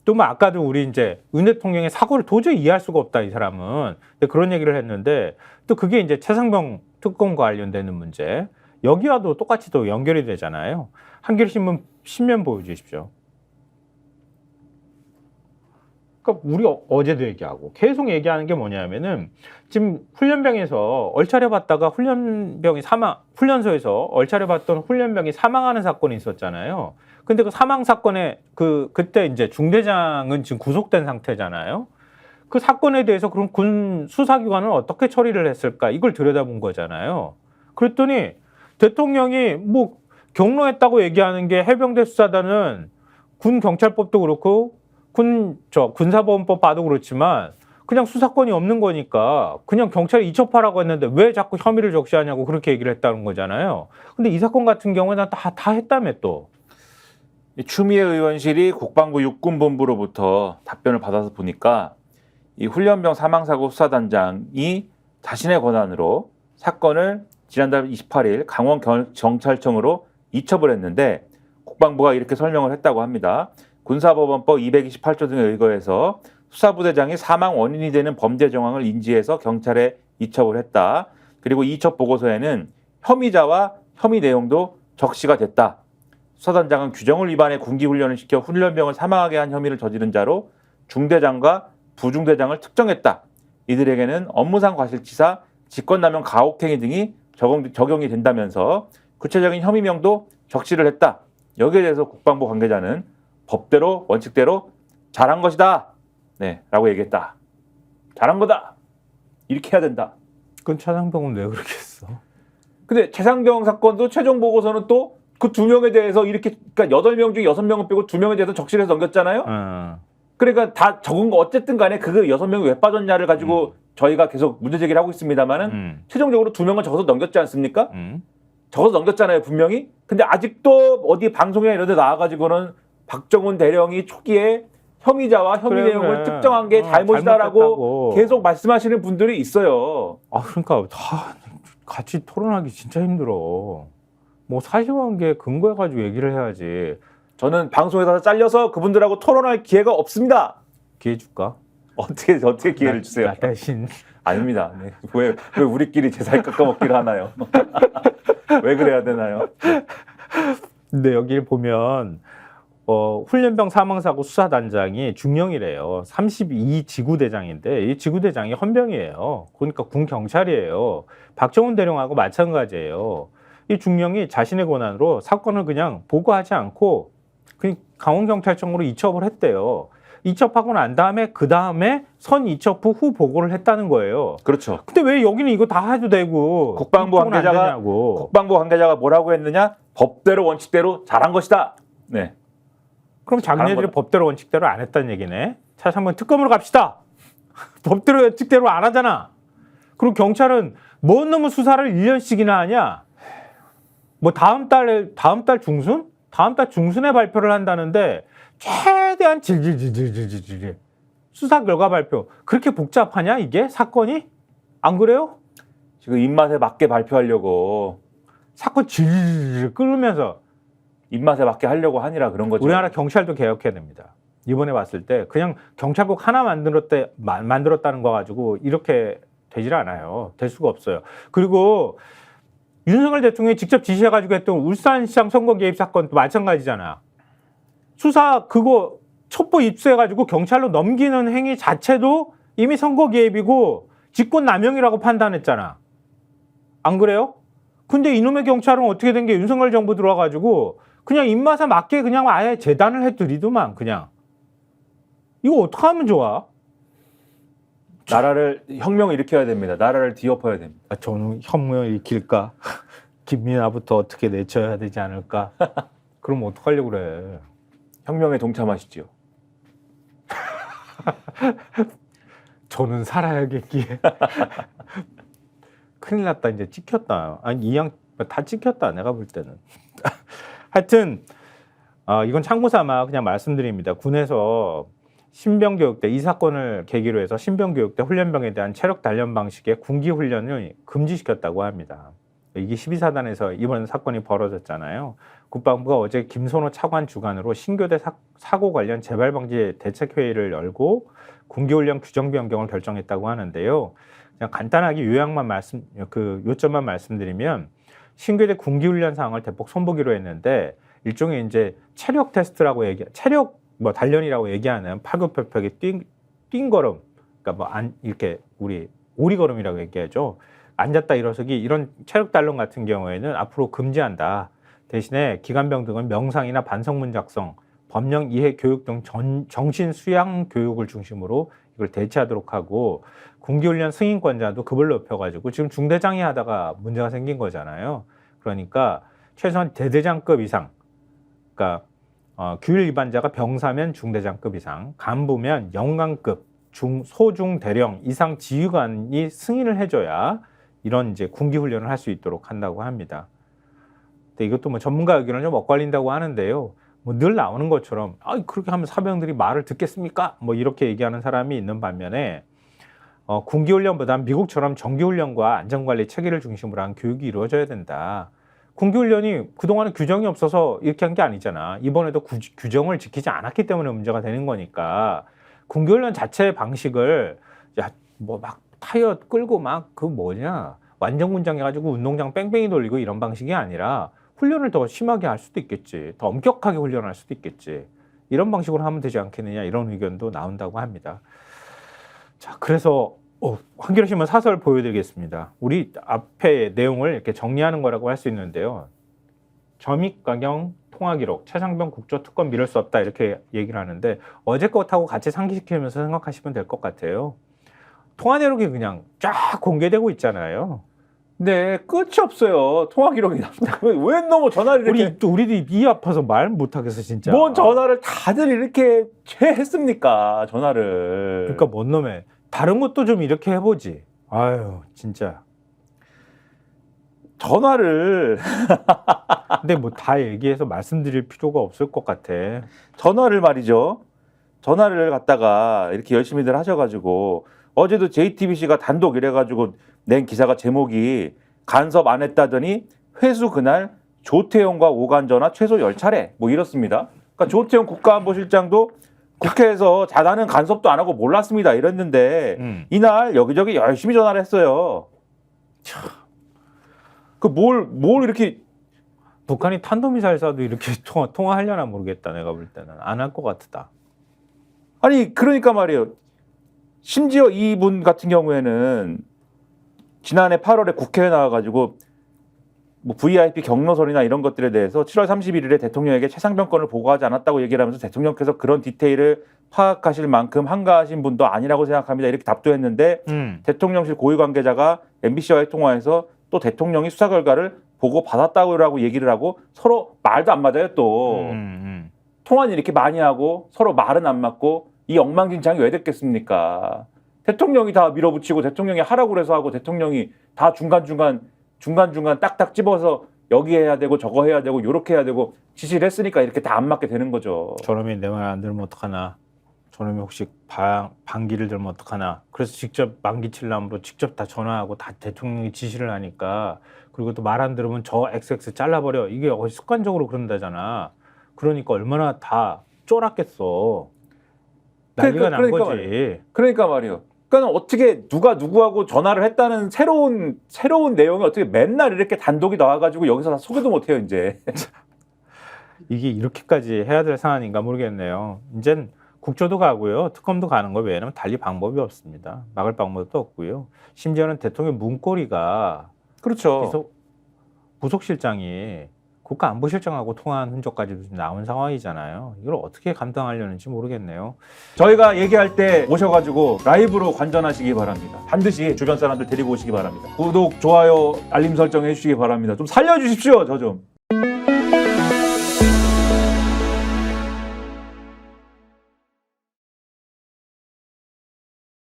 또 뭐 아까도 우리 이제 윤 대통령의 사고를 도저히 이해할 수가 없다 이 사람은 그런 얘기를 했는데 또 그게 이제 최상병 특검과 관련되는 문제 여기와도 똑같이 또 연결이 되잖아요. 한겨레신문 신면 보여주십시오. 그러니까 우리 어제도 얘기하고 계속 얘기하는 게 뭐냐면은 지금 훈련병에서 얼차려 봤다가 훈련병이 훈련소에서 얼차려 봤던 훈련병이 사망하는 사건이 있었잖아요. 근데 그 사망 사건에 그때 이제 중대장은 지금 구속된 상태잖아요. 그 사건에 대해서 그럼 군 수사기관은 어떻게 처리를 했을까? 이걸 들여다본 거잖아요. 그랬더니 대통령이 뭐 경로했다고 얘기하는 게 해병대 수사단은 군 경찰법도 그렇고 군사보험법 봐도 그렇지만 그냥 수사권이 없는 거니까 그냥 경찰이 이첩하라고 했는데 왜 자꾸 혐의를 적시하냐고 그렇게 얘기를 했다는 거잖아요. 근데 이 사건 같은 경우에는 다 했다며 또. 추미애 의원실이 국방부 육군본부로부터 답변을 받아서 보니까 이 훈련병 사망사고 수사단장이 자신의 권한으로 사건을 지난달 28일 강원 경찰청으로 이첩을 했는데 국방부가 이렇게 설명을 했다고 합니다. 군사법원법 228조 등에 의거해서 수사부대장이 사망 원인이 되는 범죄 정황을 인지해서 경찰에 이첩을 했다. 그리고 이첩 보고서에는 혐의자와 혐의 내용도 적시가 됐다. 수사단장은 규정을 위반해 군기훈련을 시켜 훈련병을 사망하게 한 혐의를 저지른 자로 중대장과 부중대장을 특정했다. 이들에게는 업무상 과실치사, 직권남용 가혹행위 등이 적용이 된다면서 구체적인 혐의명도 적시를 했다. 여기에 대해서 국방부 관계자는 법대로 원칙대로 잘한 것이다. 네, 라고 얘기했다. 잘한 거다. 이렇게 해야 된다. 그건 최상병은 왜 그렇게 했어? 근데 최상병 사건도 최종 보고서는 또 그 2명에 대해서 이렇게 그러니까 8명 중에 6명은 빼고 2명에 대해서 적시해서 넘겼잖아요. 그러니까 다 적은 거 어쨌든 간에 그 6명이 왜 빠졌냐를 가지고 저희가 계속 문제 제기를 하고 있습니다만은 최종적으로 2명은 적어서 넘겼지 않습니까? 적어서 넘겼잖아요, 분명히. 근데 아직도 어디 방송이나 이런 데 나와가지고는 박정훈 대령이 초기에 혐의자와 혐의 내용을 특정한 게 잘못이다라고 잘못됐다고. 계속 말씀하시는 분들이 있어요. 그러니까 같이 토론하기 진짜 힘들어. 뭐 사실관계 근거해가지고 얘기를 해야지. 저는 방송에서 잘려서 그분들하고 토론할 기회가 없습니다. 기회 줄까? 어떻게 기회를 주세요? 나 대신. 아닙니다. 네. 왜 우리끼리 제살 깎아먹기를 하나요? 왜 그래야 되나요? 근데 여기를 보면 훈련병 사망사고 수사단장이 중령이래요. 32 지구대장인데 이 지구대장이 헌병이에요. 그러니까 군 경찰이에요. 박정훈 대령하고 마찬가지예요. 이 중령이 자신의 권한으로 사건을 그냥 보고하지 않고 그냥 강원경찰청으로 이첩을 했대요. 이첩하고 난 다음에 그 다음에 선 이첩 후 보고를 했다는 거예요. 그렇죠. 근데 왜 여기는 이거 다 해도 되고 국방부 관계자가 뭐라고 했느냐? 법대로 원칙대로 잘한 것이다. 네. 그럼 자기네들이 법대로 원칙대로 안 했다는 얘기네. 자, 한번 특검으로 갑시다. 법대로 원칙대로 안 하잖아. 그리고 경찰은 뭔 놈의 수사를 1년씩이나 하냐? 뭐 다음 달 중순? 다음 달 중순에 발표를 한다는데 최대한 질질질질질질 수사 결과 발표. 그렇게 복잡하냐 이게 사건이? 안 그래요? 지금 입맛에 맞게 발표하려고 사건 질질질 끓으면서 입맛에 맞게 하려고 하니라 그런 거죠. 우리나라 경찰도 개혁해야 됩니다. 이번에 봤을 때 그냥 경찰국 하나 만들었다는 거 가지고 이렇게 되질 않아요. 될 수가 없어요. 그리고 윤석열 대통령이 직접 지시해가지고 했던 울산시장 선거 개입 사건도 마찬가지잖아. 수사 그거 첩보 입수해가지고 경찰로 넘기는 행위 자체도 이미 선거 개입이고 직권남용이라고 판단했잖아. 안 그래요? 근데 이놈의 경찰은 어떻게 된 게 윤석열 정부 들어와가지고 그냥 입맛에 맞게 그냥 아예 재단을 해드리더만 그냥. 이거 어떻게 하면 좋아? 나라를 혁명을 일으켜야 됩니다. 나라를 뒤엎어야 됩니다. 저는 혁명을 일으킬까? 김민아부터 어떻게 내쳐야 되지 않을까? 그럼 어떡하려고 그래? 혁명에 동참하시지요. 저는 살아야겠기에. 큰일 났다. 이제 찍혔다. 아니 이양 다 찍혔다. 내가 볼 때는. 하여튼 이건 참고삼아 그냥 말씀드립니다. 군에서 신병교육대 이 사건을 계기로 해서 신병교육대 훈련병에 대한 체력 단련 방식의 군기 훈련을 금지시켰다고 합니다. 이게 12사단에서 이번 사건이 벌어졌잖아요. 국방부가 어제 김선호 차관 주관으로 신교대 사고 관련 재발 방지 대책회의를 열고 군기훈련 규정 변경을 결정했다고 하는데요. 그냥 간단하게 요점만 말씀드리면 신교대 군기훈련 사항을 대폭 손보기로 했는데 일종의 이제 체력 테스트라고 체력 단련이라고 얘기하는 팔굽혀펴기 뛴 걸음, 그러니까 이렇게 우리 오리걸음이라고 얘기하죠. 앉았다 일어서기 이런 체력 단련 같은 경우에는 앞으로 금지한다. 대신에 기관병 등은 명상이나 반성문 작성, 법령 이해 교육 등 정신 수양 교육을 중심으로 이걸 대체하도록 하고 군기훈련 승인권자도 급을 높여가지고 지금 중대장이 하다가 문제가 생긴 거잖아요. 그러니까 최소한 대대장급 이상, 그러니까 규율 위반자가 병사면 중대장급 이상, 간부면 영관급, 소중 대령 이상 지휘관이 승인을 해줘야 이런 이제 군기 훈련을 할 수 있도록 한다고 합니다. 근데 이것도 뭐 전문가 의견을 좀 엇갈린다고 하는데요. 뭐 늘 나오는 것처럼 그렇게 하면 사병들이 말을 듣겠습니까? 뭐 이렇게 얘기하는 사람이 있는 반면에 군기 훈련보다는 미국처럼 정기 훈련과 안전관리 체계를 중심으로 한 교육이 이루어져야 된다. 군기 훈련이 그동안은 규정이 없어서 이렇게 한 게 아니잖아. 이번에도 규정을 지키지 않았기 때문에 문제가 되는 거니까 군기 훈련 자체의 방식을 막 타이어 끌고 완전 군장해가지고 운동장 뺑뺑이 돌리고 이런 방식이 아니라 훈련을 더 심하게 할 수도 있겠지. 더 엄격하게 훈련할 수도 있겠지. 이런 방식으로 하면 되지 않겠느냐 이런 의견도 나온다고 합니다. 자, 그래서 한겨레신문 사설 보여드리겠습니다. 우리 앞에 내용을 이렇게 정리하는 거라고 할 수 있는데요. 점입가경 통화기록, 최상병 국조특권 미룰 수 없다 이렇게 얘기를 하는데 어제 것하고 같이 상기시키면서 생각하시면 될 것 같아요. 통화 내역이 그냥 쫙 공개되고 있잖아요. 네, 끝이 없어요. 통화 기록이 납니다. 왜 너무 전화를 이렇게 우리도 입이 아파서 말 못하겠어 진짜. 뭔 전화를 다들 이렇게 했습니까? 전화를. 그러니까 뭔 놈의 다른 것도 좀 이렇게 해보지. 아유 진짜. 전화를 근데 뭐 다 얘기해서 말씀드릴 필요가 없을 것 같아. 전화를 말이죠. 전화를 갖다가 이렇게 열심히들 하셔가지고 어제도 JTBC가 단독 이래가지고 낸 기사가 제목이 간섭 안 했다더니 회수 그날 조태용과 오간 전화 최소 10차례 뭐 이렇습니다. 그러니까 조태용 국가안보실장도 국회에서 자다는 간섭도 안 하고 몰랐습니다 이랬는데 이날 여기저기 열심히 전화를 했어요. 그 뭘 이렇게 북한이 탄도미사일 쏴도 이렇게 통화하려나 모르겠다. 내가 볼 때는 안 할 것 같다. 아니 그러니까 말이에요. 심지어 이분 같은 경우에는 지난해 8월에 국회에 나와가지고 뭐 VIP 경로설이나 이런 것들에 대해서 7월 31일에 대통령에게 최상병권을 보고하지 않았다고 얘기를 하면서 대통령께서 그런 디테일을 파악하실 만큼 한가하신 분도 아니라고 생각합니다. 이렇게 답도 했는데 대통령실 고위 관계자가 MBC와의 통화에서 또 대통령이 수사 결과를 보고 받았다고 얘기를 하고 서로 말도 안 맞아요 또. 통화는 이렇게 많이 하고 서로 말은 안 맞고 이 엉망진창이 왜 됐겠습니까? 대통령이 다 밀어붙이고 대통령이 하라고 그래서 하고 대통령이 다 중간중간 딱딱 집어서 여기 해야 되고 저거 해야 되고 요렇게 해야 되고 지시를 했으니까 이렇게 다 안 맞게 되는 거죠. 저놈이 내 말 안 들으면 어떡하나. 저놈이 혹시 방귀를 들면 어떡하나. 그래서 직접 만기칠남으로 직접 다 전화하고 다 대통령이 지시를 하니까 그리고 또 말 안 들으면 저 XX 잘라버려. 이게 습관적으로 그런다잖아. 그러니까 얼마나 다 쫄았겠어. 난리가 난 거지. 그러니까 말이에요. 그러니까 어떻게 누가 누구하고 전화를 했다는 새로운 내용이 어떻게 맨날 이렇게 단독이 나와가지고 여기서 다 소개도 못해요 이제. 이게 이렇게까지 해야 될 상황인가 모르겠네요. 이젠 국조도 가고요. 특검도 가는 거 외에는 달리 방법이 없습니다. 막을 방법도 없고요. 심지어는 대통령 문고리가 그렇죠. 부속실장이 국가안보실장하고 통화한 흔적까지도 나온 상황이잖아요. 이걸 어떻게 감당하려는지 모르겠네요. 저희가 얘기할 때 오셔가지고 라이브로 관전하시기 바랍니다. 반드시 주변 사람들 데리고 오시기 바랍니다. 구독, 좋아요, 알림 설정 해주시기 바랍니다. 좀 살려주십시오, 저 좀.